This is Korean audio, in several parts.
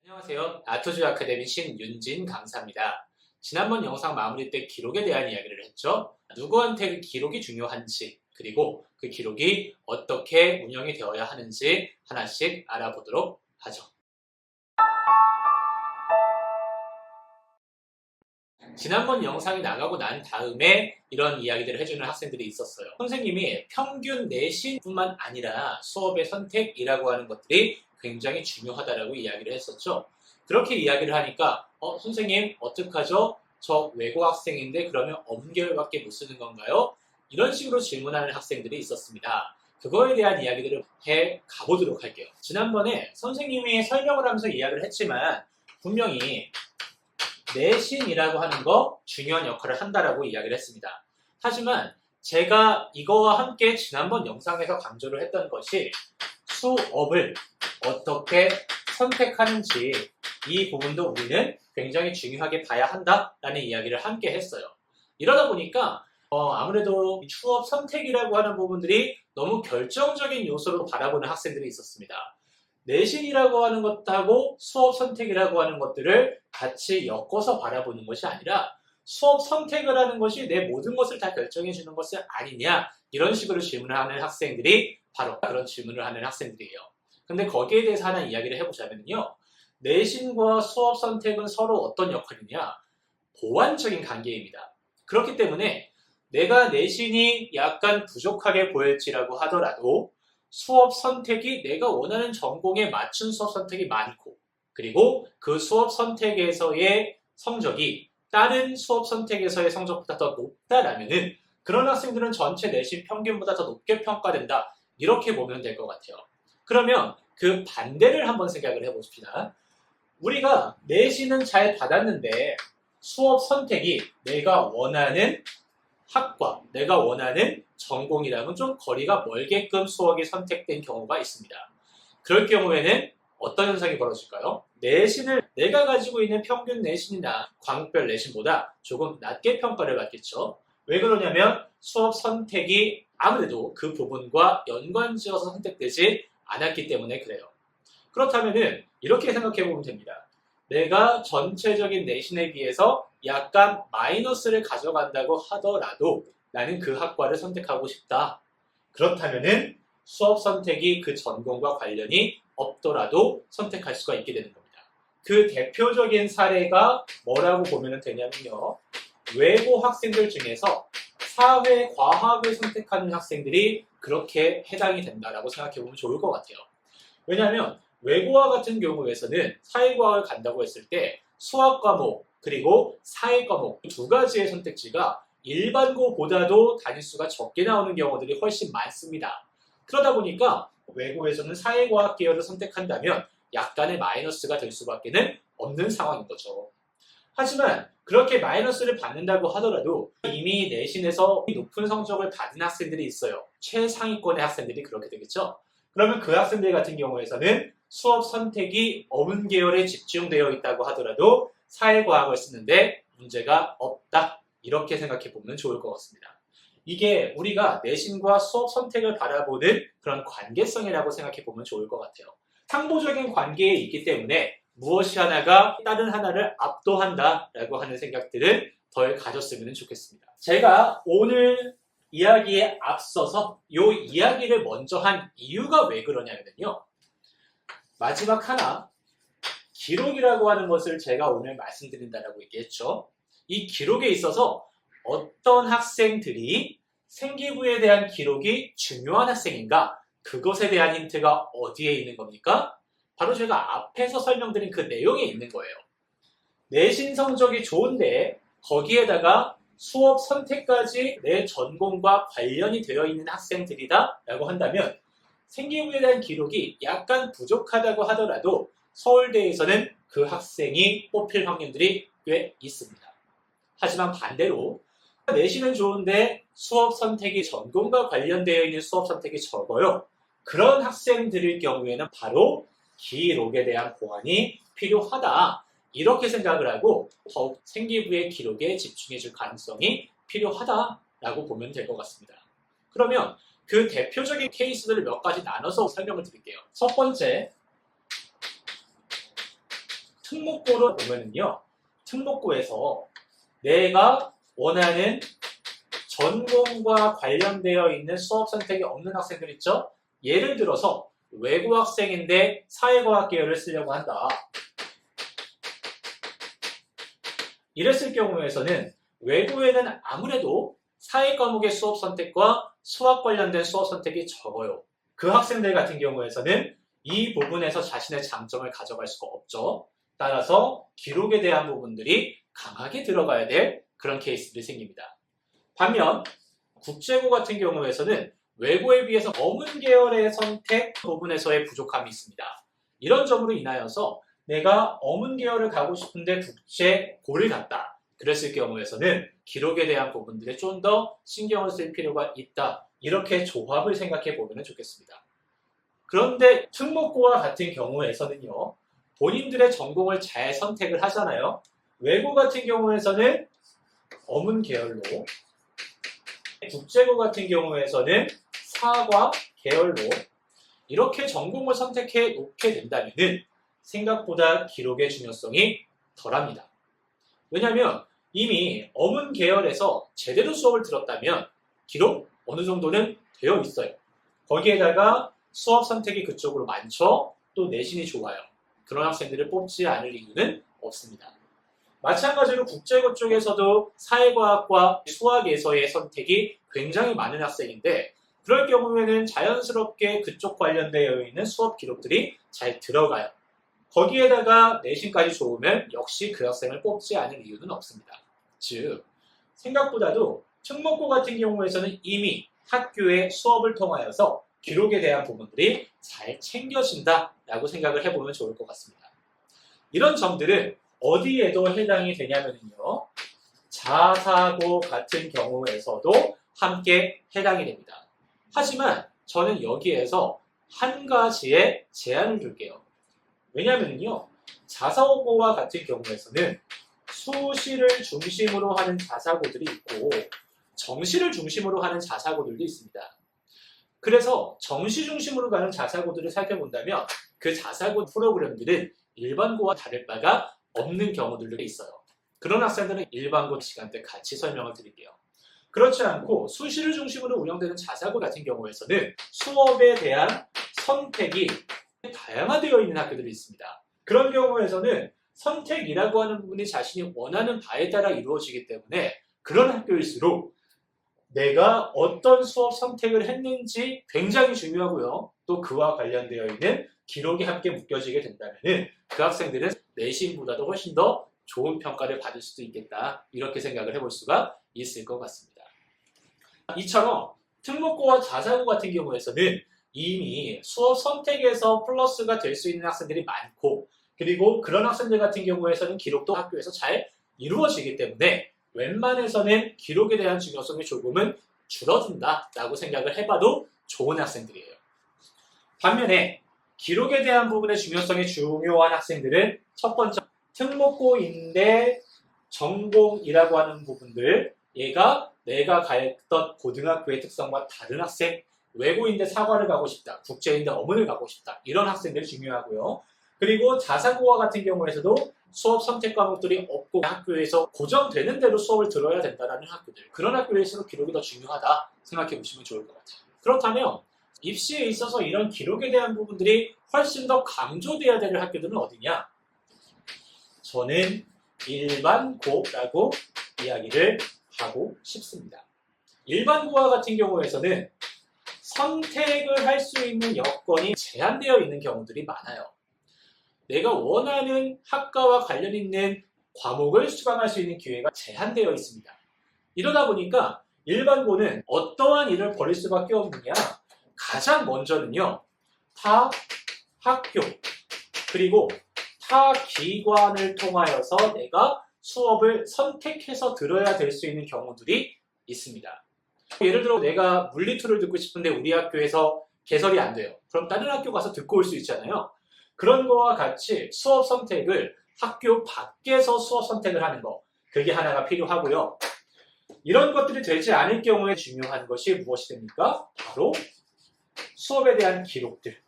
안녕하세요. 아토즈 아카데미 신윤진 강사입니다. 지난번 영상 마무리 때 기록에 대한 이야기를 했죠. 누구한테 그 기록이 중요한지, 그리고 그 기록이 어떻게 운영이 되어야 하는지 하나씩 알아보도록 하죠. 지난번 영상이 나가고 난 다음에 이런 이야기들을 해주는 학생들이 있었어요. 선생님이 평균 내신뿐만 아니라 수업의 선택이라고 하는 것들이 굉장히 중요하다라고 이야기를 했었죠. 그렇게 이야기를 하니까 선생님 어떡하죠? 저 외고 학생인데 그러면 엄결밖에 못 쓰는 건가요? 이런 식으로 질문하는 학생들이 있었습니다. 그거에 대한 이야기들을 해 가보도록 할게요. 지난번에 선생님이 설명을 하면서 이야기를 했지만 분명히 내신이라고 하는 거 중요한 역할을 한다라고 이야기를 했습니다. 하지만 제가 이거와 함께 지난번 영상에서 강조를 했던 것이 수업을 어떻게 선택하는지 이 부분도 우리는 굉장히 중요하게 봐야 한다라는 이야기를 함께 했어요. 이러다 보니까 아무래도 수업 선택이라고 하는 부분들이 너무 결정적인 요소로 바라보는 학생들이 있었습니다. 내신이라고 하는 것하고 수업 선택이라고 하는 것들을 같이 엮어서 바라보는 것이 아니라 수업 선택을 하는 것이 내 모든 것을 다 결정해 주는 것은 아니냐, 이런 식으로 질문을 하는 학생들이 바로 그런 질문을 하는 학생들이에요. 근데 거기에 대해서 하나 이야기를 해보자면요, 내신과 수업 선택은 서로 어떤 역할이냐, 보완적인 관계입니다. 그렇기 때문에 내가 내신이 약간 부족하게 보일지라고 하더라도 수업 선택이 내가 원하는 전공에 맞춘 수업 선택이 많고, 그리고 그 수업 선택에서의 성적이 다른 수업 선택에서의 성적보다 더 높다라면은 그런 학생들은 전체 내신 평균보다 더 높게 평가된다, 이렇게 보면 될 것 같아요. 그러면 그 반대를 한번 생각을 해봅시다. 우리가 내신은 잘 받았는데 수업 선택이 내가 원하는 학과, 내가 원하는 전공이랑은 좀 거리가 멀게끔 수업이 선택된 경우가 있습니다. 그럴 경우에는 어떤 현상이 벌어질까요? 내신을 내가 가지고 있는 평균 내신이나 광역별 내신보다 조금 낮게 평가를 받겠죠. 왜 그러냐면 수업 선택이 아무래도 그 부분과 연관지어서 선택되지 않았기 때문에 그래요. 그렇다면은 이렇게 생각해 보면 됩니다. 내가 전체적인 내신에 비해서 약간 마이너스를 가져간다고 하더라도 나는 그 학과를 선택하고 싶다. 그렇다면은 수업 선택이 그 전공과 관련이 없더라도 선택할 수가 있게 되는 겁니다. 그 대표적인 사례가 뭐라고 보면 되냐면요, 외고 학생들 중에서 사회과학을 선택하는 학생들이 그렇게 해당이 된다라고 생각해 보면 좋을 것 같아요. 왜냐하면 외고와 같은 경우에서는 사회과학을 간다고 했을 때 수학 과목 그리고 사회 과목 두 가지의 선택지가 일반고보다도 단위수가 적게 나오는 경우들이 훨씬 많습니다. 그러다 보니까 외고에서는 사회과학 계열을 선택한다면 약간의 마이너스가 될 수밖에 없는 상황인 거죠. 하지만 그렇게 마이너스를 받는다고 하더라도 이미 내신에서 높은 성적을 받은 학생들이 있어요. 최상위권의 학생들이 그렇게 되겠죠. 그러면 그 학생들 같은 경우에서는 수업 선택이 어문 계열에 집중되어 있다고 하더라도 사회과학을 쓰는데 문제가 없다, 이렇게 생각해 보면 좋을 것 같습니다. 이게 우리가 내신과 수업 선택을 바라보는 그런 관계성이라고 생각해 보면 좋을 것 같아요. 상보적인 관계에 있기 때문에 무엇이 하나가 다른 하나를 압도한다라고 하는 생각들을 덜 가졌으면 좋겠습니다. 제가 오늘 이야기에 앞서서 이 이야기를 먼저 한 이유가 왜 그러냐면요, 마지막 하나, 기록이라고 하는 것을 제가 오늘 말씀드린다라고 얘기했죠. 이 기록에 있어서 어떤 학생들이 생기부에 대한 기록이 중요한 학생인가, 그것에 대한 힌트가 어디에 있는 겁니까? 바로 제가 앞에서 설명드린 그 내용에 있는 거예요. 내신 성적이 좋은데 거기에다가 수업 선택까지 내 전공과 관련이 되어 있는 학생들이다 라고 한다면 생기부에 대한 기록이 약간 부족하다고 하더라도 서울대에서는 그 학생이 뽑힐 확률들이 꽤 있습니다. 하지만 반대로 내신은 좋은데 수업 선택이 전공과 관련되어 있는 수업 선택이 적어요. 그런 학생들일 경우에는 바로 기록에 대한 보완이 필요하다, 이렇게 생각을 하고 더욱 생기부의 기록에 집중해 줄 가능성이 필요하다라고 보면 될 것 같습니다. 그러면 그 대표적인 케이스들을 몇 가지 나눠서 설명을 드릴게요. 첫 번째, 특목고로 보면은요, 특목고에서 내가 원하는 전공과 관련되어 있는 수업 선택이 없는 학생들 있죠? 예를 들어서 외고 학생인데 사회과학 계열을 쓰려고 한다. 이랬을 경우에서는 외고에는 아무래도 사회 과목의 수업 선택과 수학 관련된 수업 선택이 적어요. 그 학생들 같은 경우에서는 이 부분에서 자신의 장점을 가져갈 수가 없죠. 따라서 기록에 대한 부분들이 강하게 들어가야 될 그런 케이스들이 생깁니다. 반면 국제고 같은 경우에서는 외고에 비해서 어문 계열의 선택 부분에서의 부족함이 있습니다. 이런 점으로 인하여서 내가 어문 계열을 가고 싶은데 국제고를 갔다. 그랬을 경우에서는 기록에 대한 부분들에 좀 더 신경을 쓸 필요가 있다. 이렇게 조합을 생각해 보면 좋겠습니다. 그런데 특목고와 같은 경우에서는요, 본인들의 전공을 잘 선택을 하잖아요. 외고 같은 경우에서는 어문 계열로, 국제고 같은 경우에서는 사과 계열로 이렇게 전공을 선택해 놓게 된다면은 생각보다 기록의 중요성이 덜합니다. 왜냐하면 이미 어문 계열에서 제대로 수업을 들었다면 기록 어느 정도는 되어 있어요. 거기에다가 수업 선택이 그쪽으로 많죠. 또 내신이 좋아요. 그런 학생들을 뽑지 않을 이유는 없습니다. 마찬가지로 국제고 쪽에서도 사회과학과 수학에서의 선택이 굉장히 많은 학생인데 그럴 경우에는 자연스럽게 그쪽 관련되어 있는 수업 기록들이 잘 들어가요. 거기에다가 내신까지 좋으면 역시 그 학생을 뽑지 않을 이유는 없습니다. 즉, 생각보다도 특목고 같은 경우에서는 이미 학교의 수업을 통하여서 기록에 대한 부분들이 잘 챙겨진다라고 생각을 해보면 좋을 것 같습니다. 이런 점들은 어디에도 해당이 되냐면요, 자사고 같은 경우에서도 함께 해당이 됩니다. 하지만 저는 여기에서 한 가지의 제한을 둘게요. 왜냐면요, 자사고와 같은 경우에서는 수시를 중심으로 하는 자사고들이 있고 정시를 중심으로 하는 자사고들도 있습니다. 그래서 정시 중심으로 가는 자사고들을 살펴본다면 그 자사고 프로그램들은 일반고와 다를 바가 없는 경우들도 있어요. 그런 학생들은 일반고 시간대 같이 설명을 드릴게요. 그렇지 않고 수시를 중심으로 운영되는 자사고 같은 경우에서는 수업에 대한 선택이 다양화되어 있는 학교들이 있습니다. 그런 경우에서는 선택이라고 하는 부분이 자신이 원하는 바에 따라 이루어지기 때문에 그런 학교일수록 내가 어떤 수업 선택을 했는지 굉장히 중요하고요. 또 그와 관련되어 있는 기록이 함께 묶여지게 된다면 그 학생들은 내신보다도 훨씬 더 좋은 평가를 받을 수도 있겠다. 이렇게 생각을 해볼 수가 있을 것 같습니다. 이처럼 특목고와 자사고 같은 경우에서는 이미 수업 선택에서 플러스가 될 수 있는 학생들이 많고 그리고 그런 학생들 같은 경우에서는 기록도 학교에서 잘 이루어지기 때문에 웬만해서는 기록에 대한 중요성이 조금은 줄어든다라고 생각을 해봐도 좋은 학생들이에요. 반면에 기록에 대한 부분의 중요성이 중요한 학생들은 첫 번째 특목고인데 전공이라고 하는 부분들, 얘가 내가 갔던 고등학교의 특성과 다른 학생, 외고인데 사과를 가고 싶다, 국제인데 어문을 가고 싶다, 이런 학생들이 중요하고요. 그리고 자사고와 같은 경우에서도 수업 선택 과목들이 없고 학교에서 고정되는 대로 수업을 들어야 된다는 학교들, 그런 학교에서도 기록이 더 중요하다 생각해 보시면 좋을 것 같아요. 그렇다면 입시에 있어서 이런 기록에 대한 부분들이 훨씬 더 강조돼야 되는 학교들은 어디냐? 저는 일반고라고 이야기를 하고 싶습니다. 일반고와 같은 경우에서는 선택을 할 수 있는 여건이 제한되어 있는 경우들이 많아요. 내가 원하는 학과와 관련 있는 과목을 수강할 수 있는 기회가 제한되어 있습니다. 이러다 보니까 일반고는 어떠한 일을 벌일 수밖에 없느냐? 가장 먼저는요, 타 학교 그리고 타 기관을 통하여서 내가 수업을 선택해서 들어야 될 수 있는 경우들이 있습니다. 예를 들어 내가 물리투를 듣고 싶은데 우리 학교에서 개설이 안 돼요. 그럼 다른 학교 가서 듣고 올 수 있잖아요. 그런 거와 같이 수업 선택을 학교 밖에서 수업 선택을 하는 거, 그게 하나가 필요하고요. 이런 것들이 되지 않을 경우에 중요한 것이 무엇이 됩니까? 바로 수업에 대한 기록들.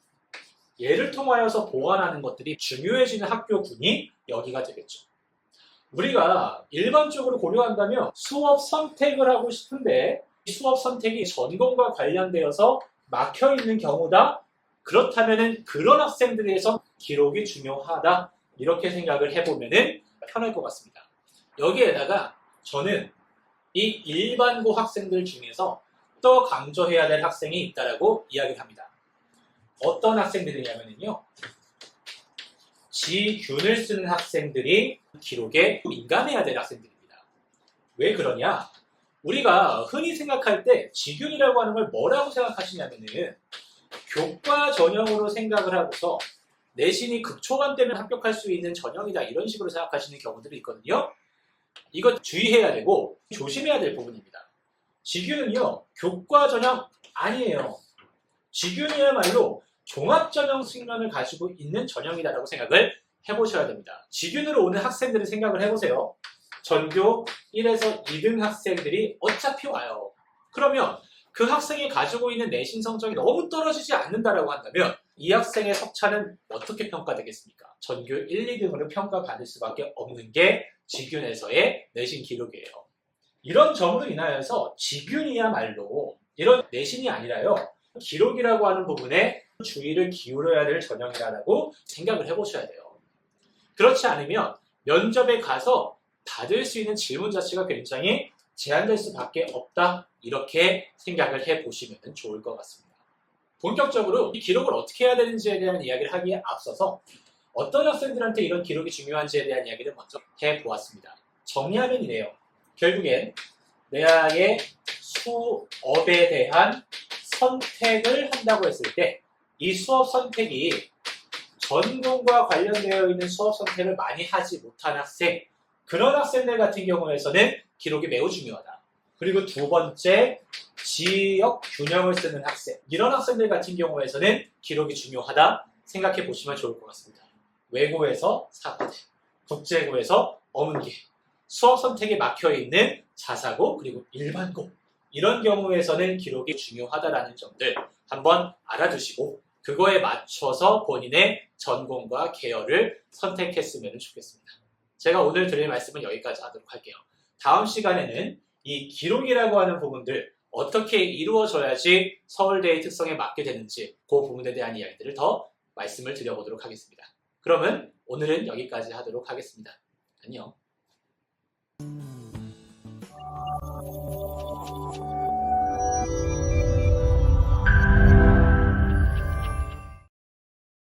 얘를 통하여서 보완하는 것들이 중요해지는 학교군이 여기가 되겠죠. 우리가 일반적으로 고려한다면 수업 선택을 하고 싶은데 수업 선택이 전공과 관련되어서 막혀 있는 경우다. 그렇다면 그런 학생들에 대해서 기록이 중요하다. 이렇게 생각을 해보면 편할 것 같습니다. 여기에다가 저는 이 일반고 학생들 중에서 더 강조해야 될 학생이 있다라고 이야기를 합니다. 어떤 학생들이냐면요. 지균을 쓰는 학생들이 기록에 민감해야 될 학생들입니다. 왜 그러냐? 우리가 흔히 생각할 때 지균이라고 하는 걸 뭐라고 생각하시냐면은 교과 전형으로 생각을 하고서 내신이 극초반 되면 합격할 수 있는 전형이다 이런 식으로 생각하시는 경우들이 있거든요. 이거 주의해야 되고 조심해야 될 부분입니다. 지균은요 교과 전형 아니에요. 지균이야말로 종합전형 측면을 가지고 있는 전형이다라고 생각을 해보셔야 됩니다. 지균으로 오는 학생들을 생각을 해보세요. 전교 1에서 2등 학생들이 어차피 와요. 그러면 그 학생이 가지고 있는 내신 성적이 너무 떨어지지 않는다라고 한다면 이 학생의 석차는 어떻게 평가되겠습니까? 전교 1, 2등으로 평가받을 수밖에 없는 게 지균에서의 내신 기록이에요. 이런 점으로 인하여서 지균이야말로 이런 내신이 아니라요. 기록이라고 하는 부분에 주의를 기울여야 될 전형이라고 생각을 해보셔야 돼요. 그렇지 않으면 면접에 가서 받을 수 있는 질문 자체가 굉장히 제한될 수밖에 없다. 이렇게 생각을 해보시면 좋을 것 같습니다. 본격적으로 이 기록을 어떻게 해야 되는지에 대한 이야기를 하기에 앞서서 어떤 학생들한테 이런 기록이 중요한지에 대한 이야기를 먼저 해보았습니다. 정리하면 이래요. 결국엔 내 아이의 수업에 대한 선택을 한다고 했을 때 이 수업 선택이 전공과 관련되어 있는 수업 선택을 많이 하지 못한 학생, 그런 학생들 같은 경우에서는 기록이 매우 중요하다. 그리고 두 번째, 지역 균형을 쓰는 학생, 이런 학생들 같은 경우에서는 기록이 중요하다 생각해 보시면 좋을 것 같습니다. 외고에서 사고대, 국제고에서 어문계, 수업 선택이 막혀있는 자사고 그리고 일반고, 이런 경우에서는 기록이 중요하다라는 점들 한번 알아두시고 그거에 맞춰서 본인의 전공과 계열을 선택했으면 좋겠습니다. 제가 오늘 드릴 말씀은 여기까지 하도록 할게요. 다음 시간에는 이 기록이라고 하는 부분들 어떻게 이루어져야지 서울대의 특성에 맞게 되는지 그 부분에 대한 이야기들을 더 말씀을 드려보도록 하겠습니다. 그러면 오늘은 여기까지 하도록 하겠습니다. 안녕.